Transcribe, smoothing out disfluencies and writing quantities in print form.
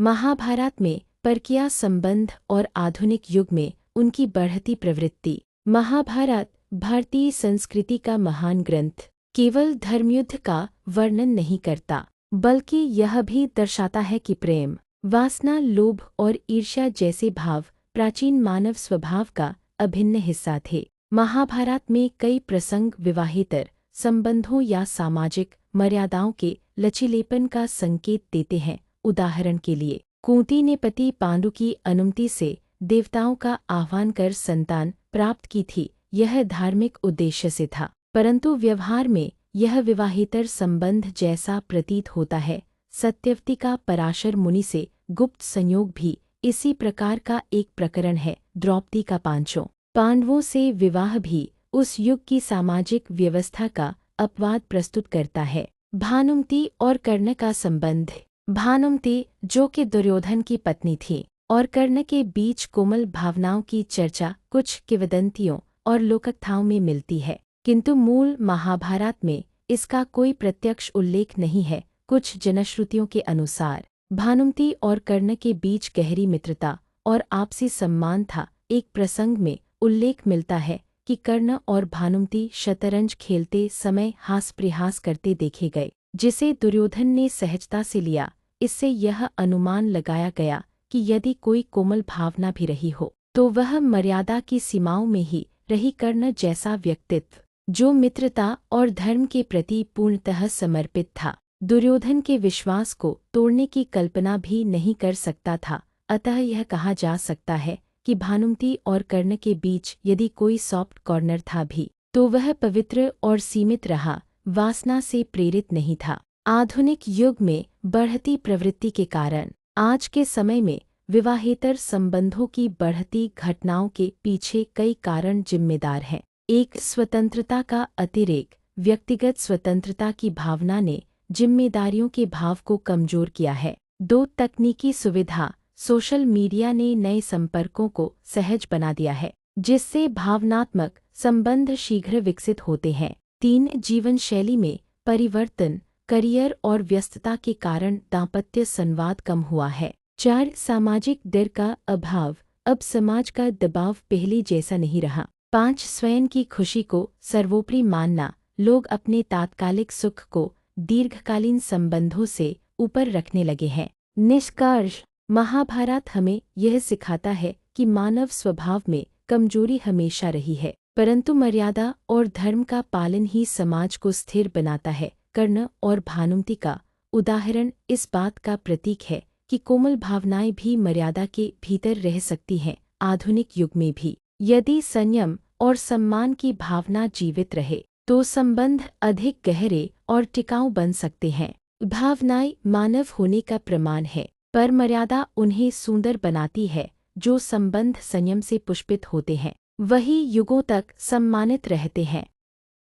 महाभारत में परकीय संबंध और आधुनिक युग में उनकी बढ़ती प्रवृत्ति। महाभारत भारतीय संस्कृति का महान ग्रंथ केवल धर्मयुद्ध का वर्णन नहीं करता, बल्कि यह भी दर्शाता है कि प्रेम, वासना, लोभ और ईर्ष्या जैसे भाव प्राचीन मानव स्वभाव का अभिन्न हिस्सा थे। महाभारत में कई प्रसंग विवाहेतर संबंधों या सामाजिक मर्यादाओं के लचीलेपन का संकेत देते हैं। उदाहरण के लिए, कुंती ने पति पांडु की अनुमति से देवताओं का आह्वान कर संतान प्राप्त की थी। यह धार्मिक उद्देश्य से था, परंतु व्यवहार में यह विवाहेतर संबंध जैसा प्रतीत होता है। सत्यवती का पराशर मुनि से गुप्त संयोग भी इसी प्रकार का एक प्रकरण है। द्रौपदी का पांडवों से विवाह भी उस युग की सामाजिक व्यवस्था का अपवाद प्रस्तुत करता है। भानुमति और कर्ण का संबंध। भानुमति, जो कि दुर्योधन की पत्नी थी, और कर्ण के बीच कोमल भावनाओं की चर्चा कुछ किंवदंतियों और लोककथाओं में मिलती है, किंतु मूल महाभारत में इसका कोई प्रत्यक्ष उल्लेख नहीं है। कुछ जनश्रुतियों के अनुसार भानुमति और कर्ण के बीच गहरी मित्रता और आपसी सम्मान था। एक प्रसंग में उल्लेख मिलता है कि कर्ण और भानुमति शतरंज खेलते समय हास प्रहास करते देखे गए, जिसे दुर्योधन ने सहजता से लिया। इससे यह अनुमान लगाया गया कि यदि कोई कोमल भावना भी रही हो, तो वह मर्यादा की सीमाओं में ही रही। कर्ण जैसा व्यक्तित्व, जो मित्रता और धर्म के प्रति पूर्णतः समर्पित था, दुर्योधन के विश्वास को तोड़ने की कल्पना भी नहीं कर सकता था। अतः यह कहा जा सकता है कि भानुमति और कर्ण के बीच यदि कोई सॉफ्ट कॉर्नर था भी, तो वह पवित्र और सीमित रहा, वासना से प्रेरित नहीं था। आधुनिक युग में बढ़ती प्रवृत्ति के कारण आज के समय में विवाहेतर संबंधों की बढ़ती घटनाओं के पीछे कई कारण जिम्मेदार हैं। एक, स्वतंत्रता का अतिरेक। व्यक्तिगत स्वतंत्रता की भावना ने जिम्मेदारियों के भाव को कमजोर किया है। 2, तकनीकी सुविधा। सोशल मीडिया ने नए संपर्कों को सहज बना दिया है, जिससे भावनात्मक संबंध शीघ्र विकसित होते हैं। 3, जीवन शैली में परिवर्तन। करियर और व्यस्तता के कारण दाम्पत्य संवाद कम हुआ है। 4, सामाजिक डर का अभाव। अब समाज का दबाव पहले जैसा नहीं रहा। 5, स्वयं की खुशी को सर्वोपरि मानना। लोग अपने तात्कालिक सुख को दीर्घकालीन संबंधों से ऊपर रखने लगे हैं। निष्कर्ष, महाभारत हमें यह सिखाता है कि मानव स्वभाव में कमजोरी हमेशा रही है, परंतु मर्यादा और धर्म का पालन ही समाज को स्थिर बनाता है। कर्ण और भानुमति का उदाहरण इस बात का प्रतीक है कि कोमल भावनाएं भी मर्यादा के भीतर रह सकती हैं। आधुनिक युग में भी यदि संयम और सम्मान की भावना जीवित रहे, तो संबंध अधिक गहरे और टिकाऊ बन सकते हैं। भावनाएं मानव होने का प्रमाण है, पर मर्यादा उन्हें सुंदर बनाती है। जो संबंध संयम से पुष्पित होते हैं, वही युगों तक सम्मानित रहते हैं।